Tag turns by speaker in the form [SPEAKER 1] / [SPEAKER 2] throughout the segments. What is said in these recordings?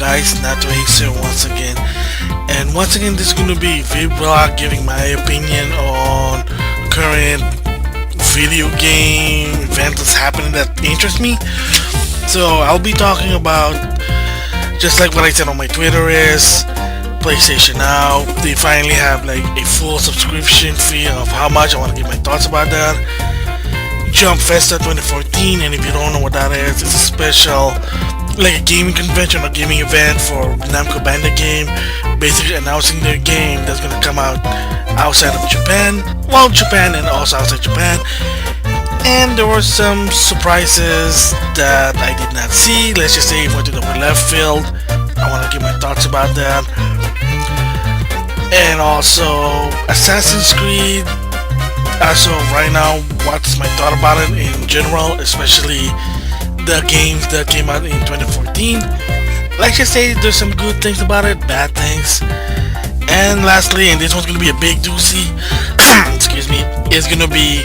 [SPEAKER 1] guys, NautoAisDx once again. And once again, this is going to be a vlog giving my opinion on current video game event that's happening that interests me. So I'll be talking about, just like what I said on my Twitter, is PlayStation Now. They finally have like a full subscription fee of how much. I want to give my thoughts about that. Jump Festa 2014, and if you don't know what that is, it's a special, like a gaming convention or gaming event for Namco Bandai game, basically announcing their game that's gonna come out outside of Japan, well, Japan and also outside Japan. And there were some surprises that I did not see. Let's just say it went to the left field. I want to give my thoughts about that. And also Assassin's Creed. So right now, what's my thought about it in general, especially the games that came out in 2014. Like I say, there's some good things about it, bad things. And lastly, and this one's gonna be a big doozy, excuse me, is gonna be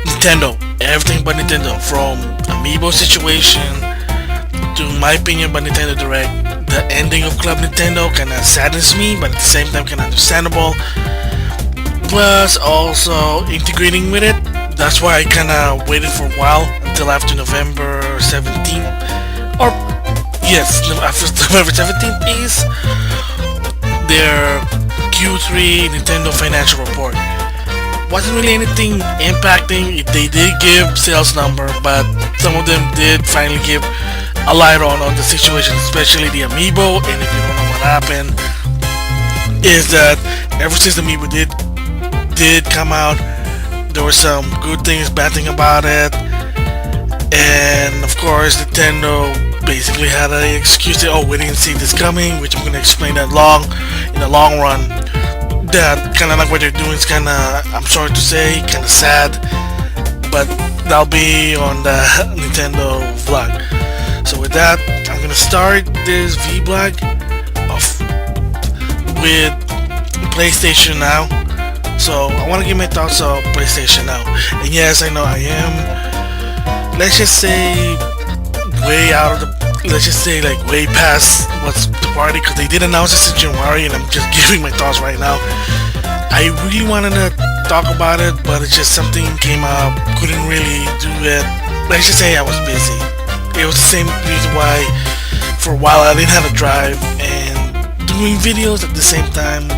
[SPEAKER 1] Nintendo. Everything but Nintendo, from Amiibo situation to my opinion about Nintendo Direct. The ending of Club Nintendo kinda saddens me, but at the same time kinda understandable. Plus also integrating with it. That's why I kinda waited for a while until after November 17th, or yes, after November 17th is their Q3 Nintendo financial report. Wasn't really anything impacting. They did give sales number, but some of them did finally give a light on the situation, especially the Amiibo. And if you don't know what happened, is that ever since the Amiibo did come out, there were some good things, bad things about it. And of course Nintendo basically had an excuse that, oh, we didn't see this coming, which I'm going to explain that in the long run. That kind of like what they're doing is kind of, I'm sorry to say, kind of sad, but that'll be on the Nintendo vlog. So with that, I'm going to start this vlog off with PlayStation Now. So I want to give my thoughts on PlayStation Now. And yes, I know I am, let's just say, way out of the, let's just say like way past what's the party, because they did announce this in January, and I'm just giving my thoughts right now. I really wanted to talk about it, but it's just something came up, couldn't really do it. Let's just say I was busy. It was the same reason why for a while I didn't have a drive, and doing videos at the same time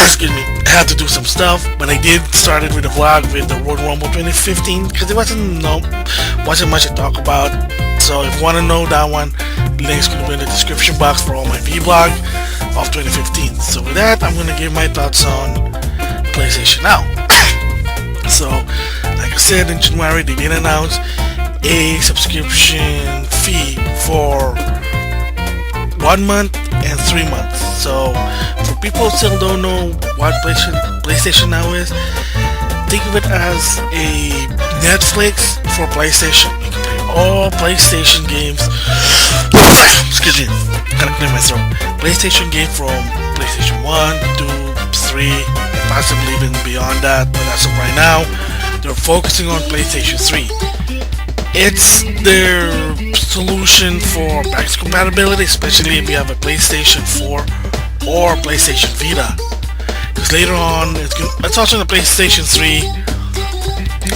[SPEAKER 1] excuse me, I had to do some stuff. But I did started with a vlog with the Royal Rumble 2015, because there wasn't much to talk about. So if you want to know that one, the link's going to be in the description box for all my vlog of 2015. So with that, I'm going to give my thoughts on PlayStation Now. So like I said, in January they did announce a subscription fee for 1 month and 3 months. So for people who still don't know what PlayStation Now is, think of it as a Netflix for PlayStation. You can play all PlayStation games. Excuse me, gotta clear my throat. PlayStation game from PlayStation 1, 2, 3, possibly even beyond that, but as of right now, they're focusing on PlayStation 3. It's their solution for backwards compatibility, especially if you have a PlayStation 4 or PlayStation Vita. Because later on, it's also on the PlayStation 3,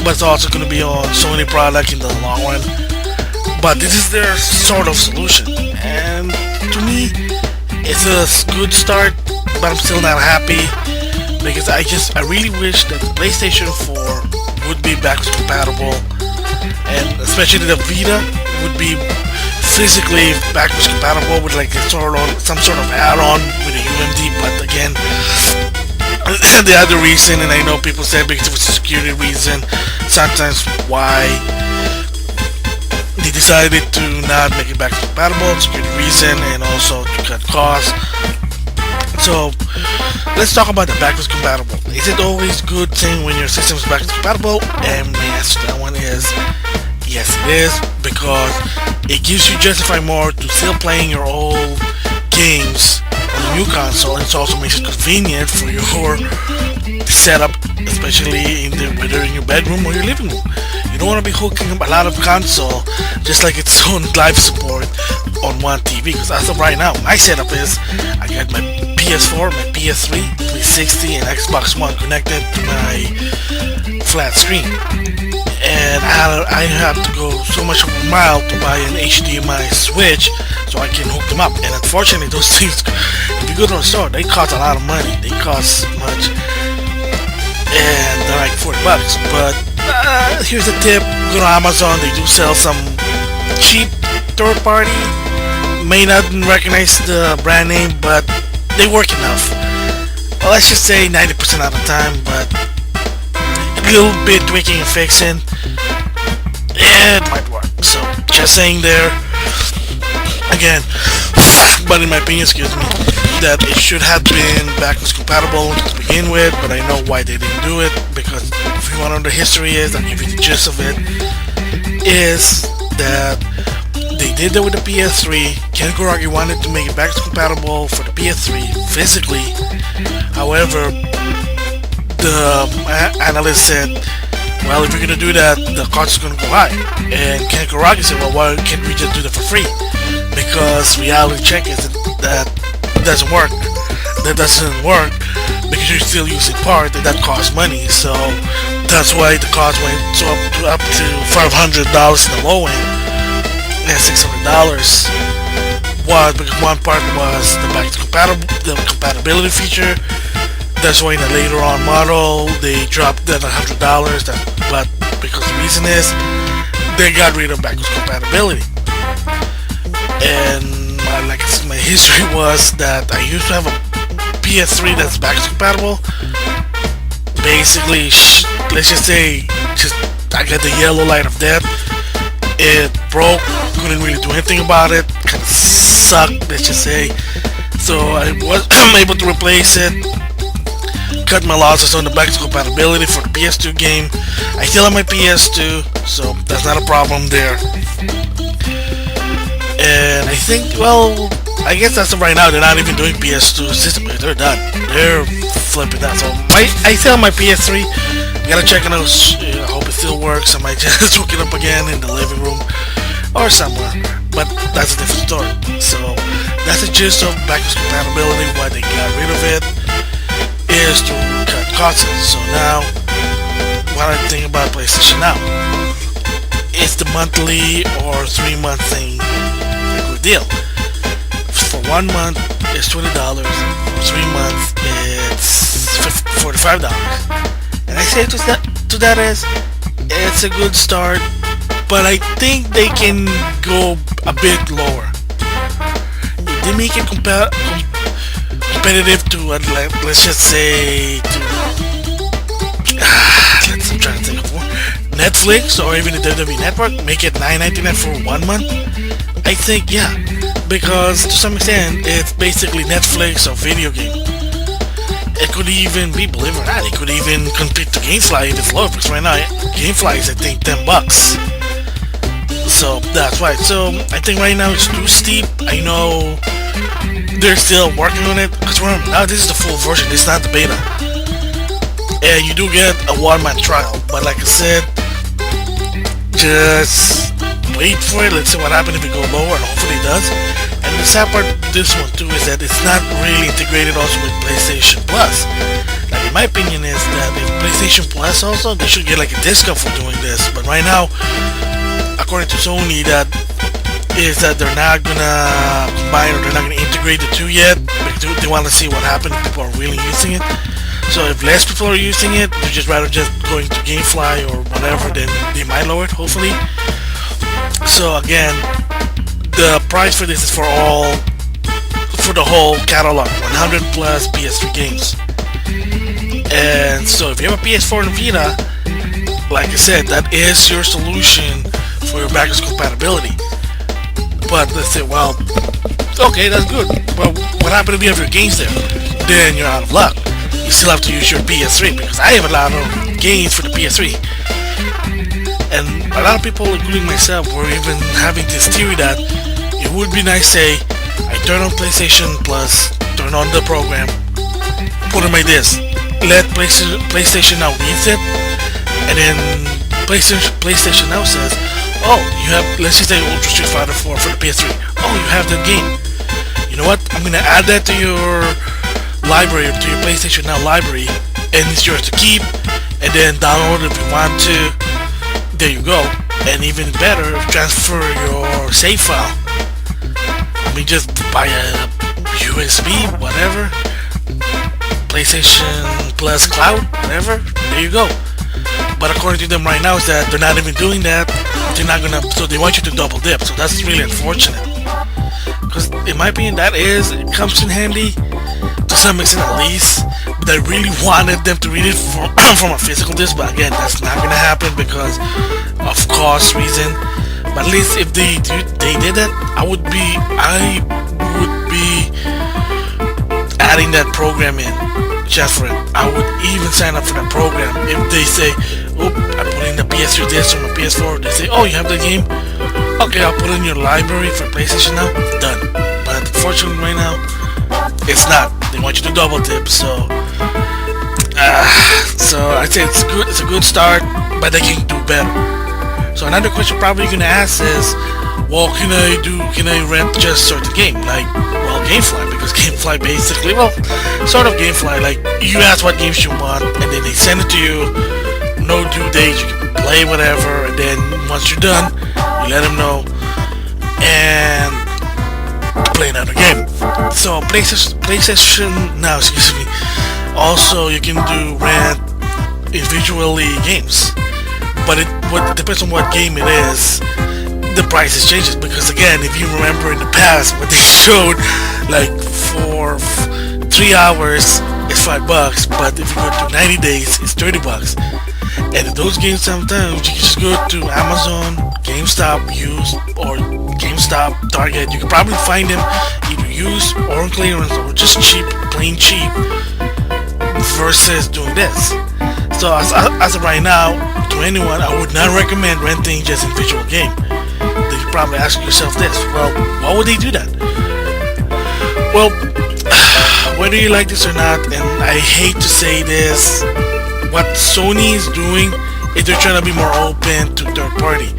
[SPEAKER 1] but it's also going to be on Sony product in the long run. But this is their sort of solution, and to me, it's a good start. But I'm still not happy, because I really wish that the PlayStation 4 would be backwards compatible. And especially the Vita would be physically backwards compatible with like some sort of add-on with a UMD. But again, the other reason, and I know people said because it was a security reason, sometimes why they decided to not make it backwards compatible, security reason, and also to cut costs. So let's talk about the backwards compatible. Is it always good thing when your system is backwards compatible? And the answer to that one is yes, it is, because it gives you justify more to still playing your old games on the new console, and it also makes it convenient for your setup, especially whether in your bedroom or your living room. You don't want to be hooking up a lot of console, just like its own live support, on one TV. Because as of right now, my setup is I got my PS4, my PS3, 360, and Xbox One connected to my flat screen. And I have to go so much of a mile to buy an HDMI switch so I can hook them up. And unfortunately, those things, if you go to a store, they cost a lot of money. They cost much, and they're like $40. But here's a tip: go to Amazon. They do sell some cheap third party. May not recognize the brand name, but they work enough. Well, let's just say 90% of the time, but a little bit tweaking and fixing, it might work. So just saying there. Again, but in my opinion, excuse me, that it should have been backwards compatible to begin with, but I know why they didn't do it, because if you want to know the history is, I'll give you the gist of it, is that they did that with the PS3. Ken Kuragi wanted to make it backwards compatible for the PS3 physically. However, the analyst said, well, if you're going to do that, the cost is going to go high. And Ken Kuragi said, well, why can't we just do that for free? Because reality check is that doesn't work. That doesn't work because you're still using part and that costs money. So that's why the cost went up to $500 in the low end and $600 was because one part was the compatibility feature. That's why in a later on model they dropped that $100. But because the reason is they got rid of backwards compatibility. And my history was that I used to have a PS3 that's backwards compatible. Basically, let's just say, I got the yellow light of death. It broke, couldn't really do anything about it. Kind of sucked, let's just say. So I was able to replace it. Cut my losses on the backwards compatibility for the PS2 game. I still have my PS2, so that's not a problem there. And I think, well, I guess that's it right now. They're not even doing PS2 system. They're done. They're flipping that. So I still have my PS3. I gotta check it out. I hope it still works. I might just hook it up again in the living room or somewhere. But that's a different story. So that's the gist of backwards compatibility. Why they got rid of it is to cut costs. So now, what I think about PlayStation Now, it's the monthly or 3-month thing. Good deal. For 1 month, it's $20. For 3 months, it's $45. And I say to that is, it's a good start, but I think they can go a bit lower. If they make it competitive to, let's just say, I'm trying to think of one, Netflix or even the WWE Network, make it $9.99 for 1 month. I think, yeah, because to some extent it's basically Netflix or video game. It could even be, believe it or not, it could even compete to GameFly if it's low, because right now GameFly is I think $10. So that's why. So I think right now it's too steep. I know they're still working on it, because remember, now this is the full version, it's not the beta. And you do get a 1-month trial, but like I said, just wait for it. Let's see what happens if it goes lower, and hopefully it does. And the sad part of this one too is that it's not really integrated also with PlayStation Plus. Like in my opinion is that if PlayStation Plus also, they should get like a discount for doing this. But right now, according to Sony, that is that they're not gonna combine or they're not gonna integrate the two yet, because they want to see what happens if people are really using it. So if less people are using it, they're just rather just going to GameFly or whatever, then they might lower it, hopefully. So again, the price for this is for the whole catalog, 100 plus PS3 games. And so if you have a PS4 and a Vita, like I said, that is your solution for your backwards compatibility. But let's say, well, okay, that's good. But what happens if you have your games there? Then you're out of luck. You still have to use your PS3, because I have a lot of games for the PS3. And a lot of people, including myself, were even having this theory that it would be nice, say, I turn on PlayStation Plus, turn on the program, put in my disc, let PlayStation Now reads it, and then PlayStation Now says, Oh, you have, let's just say Ultra Street Fighter 4 for the PS3. Oh, you have that game. You know what? I'm gonna add that to your library, to your PlayStation Now library, and it's yours to keep, and then download it if you want to. There you go. And even better, transfer your save file. I mean, just buy a USB, whatever, PlayStation Plus Cloud, whatever. There you go. But according to them right now, is that they're not even doing that. They're not gonna. So they want you to double dip. So that's really unfortunate. Because in my opinion, it comes in handy to some extent at least. But I really wanted them to read it from a physical disc. But again, that's not gonna happen because of cost reason. But at least if they did that, I would be adding that program in just for it. I would even sign up for that program if they say, "Oh, I put in the PS3 disc or my PS4." They say, "Oh, you have the game? Okay, I'll put it in your library for PlayStation Now." Done. But unfortunately, right now, it's not. They want you to double dip. So I'd say it's good. It's a good start, but they can do better. So another question probably you're gonna ask is, well, can I rent just certain game? Like, well, GameFly, because GameFly basically, well, sort of GameFly, like, you ask what games you want, and then they send it to you, no due date, you can play whatever, and then once you're done, you let them know, and play another game. So, PlayStation Now, excuse me, also you can do rent individually games, but it depends on what game it is. The prices changes because again, if you remember in the past what they showed, like for 3 hours it's $5, but if you go to 90 days it's $30. And those games sometimes you can just go to Amazon, GameStop used, or GameStop, Target. You can probably find them either used or on clearance or just cheap, plain cheap, versus doing this. So as of right now, to anyone, I would not recommend renting just individual game. Then you probably ask yourself this: well, why would they do that? Well, whether you like this or not, and I hate to say this, what Sony is doing is they're trying to be more open to third party.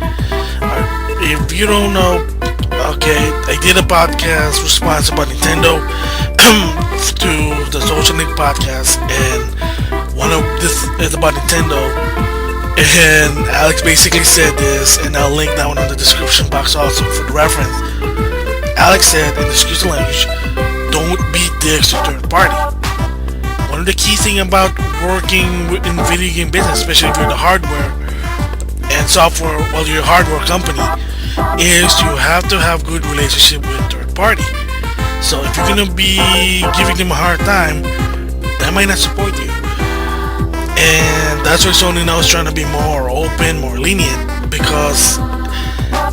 [SPEAKER 1] If you don't know, okay, I did a podcast response about Nintendo to the Social Link podcast, and one of this is about Nintendo, and Alex basically said this, and I'll link that one in the description box also for the reference. Alex said, in the excuse the language, don't be dicks to third party. One of the key things about working in video game business, especially if you're the hardware and software, well, you're a hardware company, is you have to have good relationship with third party. So if you're gonna be giving them a hard time, they might not support you. And that's why Sony now is trying to be more open, more lenient, because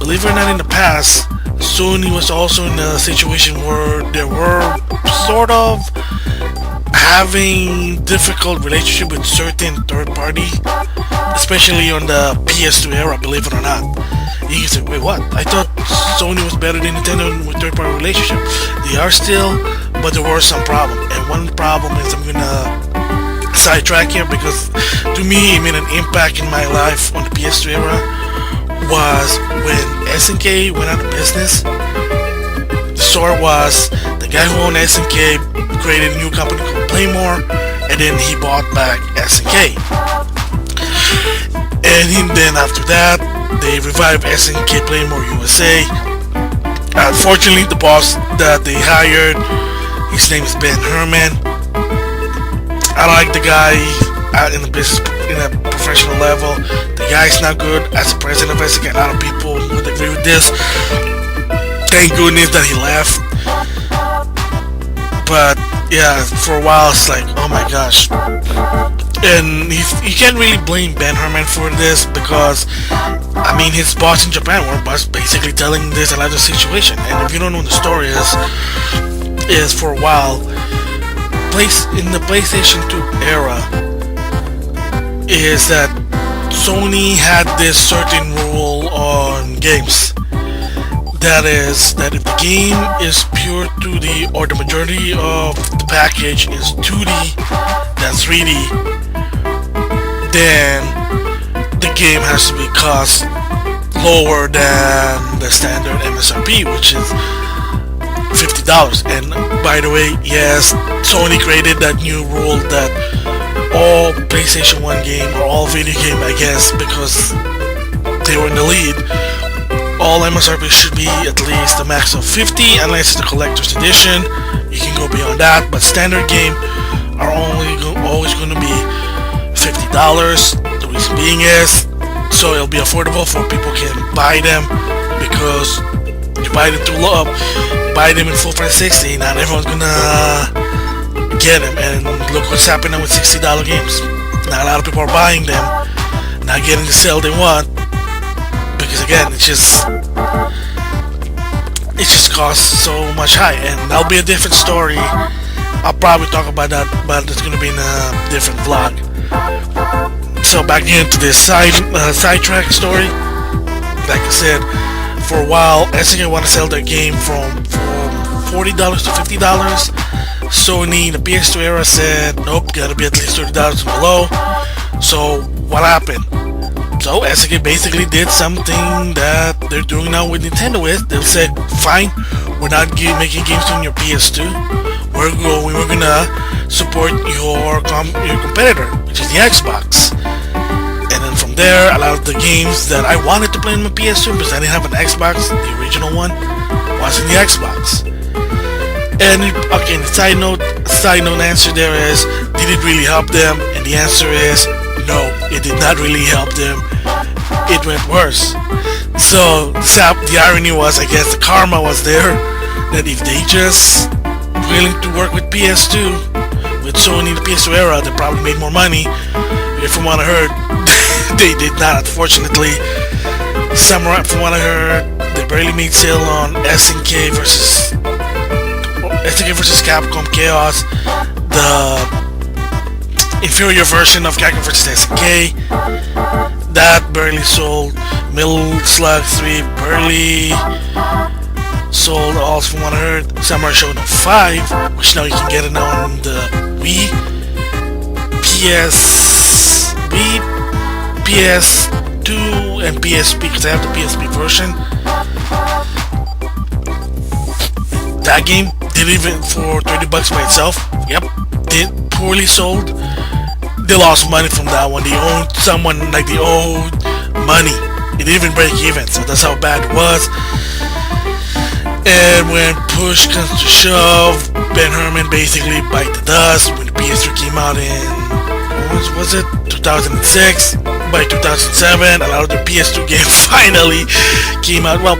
[SPEAKER 1] believe it or not, in the past, Sony was also in a situation where they were sort of having difficult relationship with certain third party, especially on the PS2 era, believe it or not. You can say, wait, what? I thought Sony was better than Nintendo with third party relationship. They are still, but there were some problems. And one of the problems is, I'm gonna sidetrack here because to me it made an impact in my life on the PS2 era, was when SNK went out of business. The story was the guy who owned SNK created a new company called Playmore, and then he bought back SNK. And then after that, they revived SNK Playmore USA. Unfortunately, the boss that they hired, his name is Ben Herman. I don't like the guy out in the business, in a professional level. The guy's not good as a president of SNK. A lot of people would agree with this. Thank goodness that he left. But yeah, for a while it's like, oh my gosh. And you can't really blame Ben Herman for this because, I mean, his boss in Japan was basically telling this a lot of situation. And if you don't know what the story is for a while, in the PlayStation 2 era, is that Sony had this certain rule on games. That is, that if the game is pure 2D, or the majority of the package is 2D than 3D, then the game has to be cost lower than the standard MSRP, which is $50. And by the way, yes, Sony created that new rule that all PlayStation 1 game or all video game, I guess, because they were in the lead, all MSRP should be at least a max of 50 unless it's the collector's edition. You can go beyond that, but standard game are always going to be $50. The reason being is so it'll be affordable for people can buy them, because you buy them too low, buy them in full price 60, not everyone's gonna get them. And look what's happening with $60 games. Not a lot of people are buying them, not getting the sale they want, because again, it just costs so much high. And that'll be a different story. I'll probably talk about that, but it's gonna be in a different vlog. So back into this sidetrack story. Like I said, for a while, SNK want to sell their game from $40 to $50. Sony, the PS2 era, said nope, gotta be at least $30 and below. So what happened? So SNK basically did something that they're doing now with Nintendo. They said, fine, we're not making games on your PS2. We're gonna support your competitor, which is the Xbox. And then from there, a lot of the games that I wanted to play on my PS2 because I didn't have an Xbox, the original one, was in the Xbox. And okay, the side note answer there is, did it really help them? And the answer is no, it did not really help them. It went worse. So the irony was, I guess the karma was there, that if they just willing to work with PS2, with Sony, the PS2 era, they probably made more money. From what I heard, they did not, unfortunately. From what I heard, they barely made sale on SNK versus Capcom Chaos, the inferior version of Capcom versus SNK. That barely sold. Metal Slug 3 barely sold. Also, from what I heard, Samurai Shodown 5, which now you can get it now on the Wii, PS2 and PSP, because I have the PSP version. That game did even for $30 by itself. Yep, did poorly sold. They lost money from that one. They owed someone, like they owed money. It didn't even break even, so that's how bad it was. And when push comes to shove, Ben Herman basically bite the dust. When the PS3 came out in, was it 2006? By 2007, a lot of the PS2 games finally came out. Well,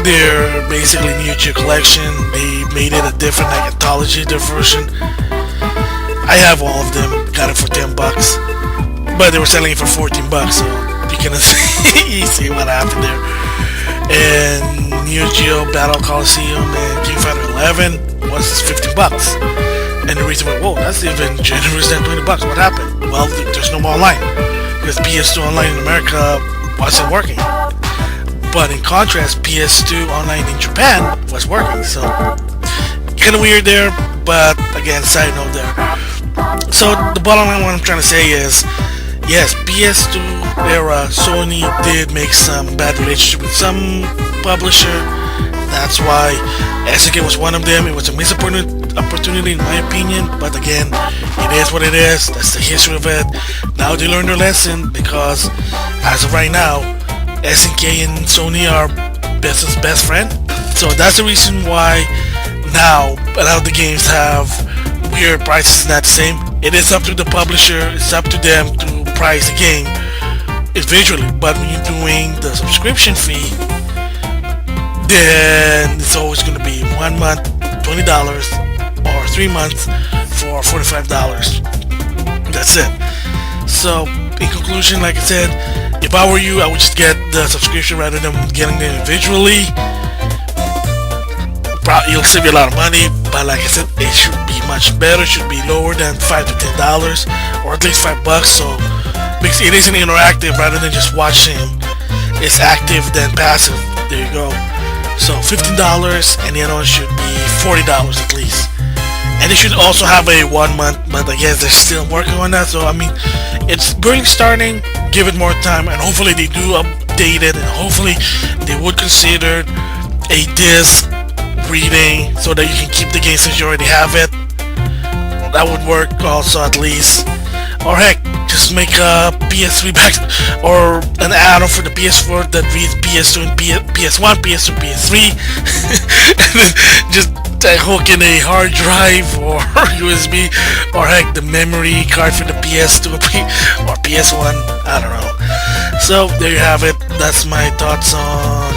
[SPEAKER 1] they're basically new to your collection. They made it a different, like, anthology, their version. I have all of them, got it for $10, but they were selling it for $14, so you can see what happened there. And Neo Geo Battle Coliseum and King Fighter 11 was $15. And the reason why, whoa, that's even generous than $20. What happened? Well, there's no more online, because PS2 online in America wasn't working. But in contrast, PS2 online in Japan was working. So kind of weird there, but again, side note there. So the bottom line, what I'm trying to say is, yes, PS2 era, Sony did make some bad relationship with some publisher. That's why SNK was one of them. It was a missed opportunity in my opinion, but again, it is what it is. That's the history of it. Now they learned their lesson, because as of right now, SNK and Sony are best friend. So that's the reason why now a lot of the games have weird prices, not the same. It is up to the publisher, it's up to them to price the game individually, but when you're doing the subscription fee, then it's always going to be 1 month $20 or 3 months for $45. That's it. So in conclusion, like I said, if I were you, I would just get the subscription rather than getting them individually. Probably you'll save you a lot of money, but like I said, it should be much better. It should be lower than $5 to $10, or at least $5. So because it isn't interactive, rather than just watching, it's active than passive. There you go. So $15, and the other one should be $40 at least. And they should also have a 1 month, but I guess they're still working on that. So I mean, it's barely starting. Give it more time, and hopefully they do updated, and hopefully they would consider a disc reading so that you can keep the game since you already have it. That would work also, at least. Or heck, just make a PS3 back or an add-on for the PS4 that reads PS2 and PS1, PS2, PS3, and then just hook in a hard drive or USB, or heck, the memory card for the PS2 or PS1. I don't know. So there you have it. That's my thoughts on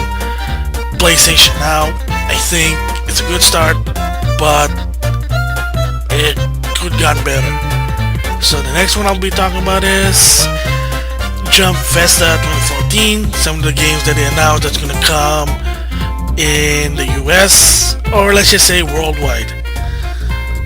[SPEAKER 1] PlayStation Now. I think it's a good start, but it could have gotten better. So the next one I'll be talking about is Jump Festa 2014. Some of the games that they announced that's gonna come in the US, or let's just say worldwide.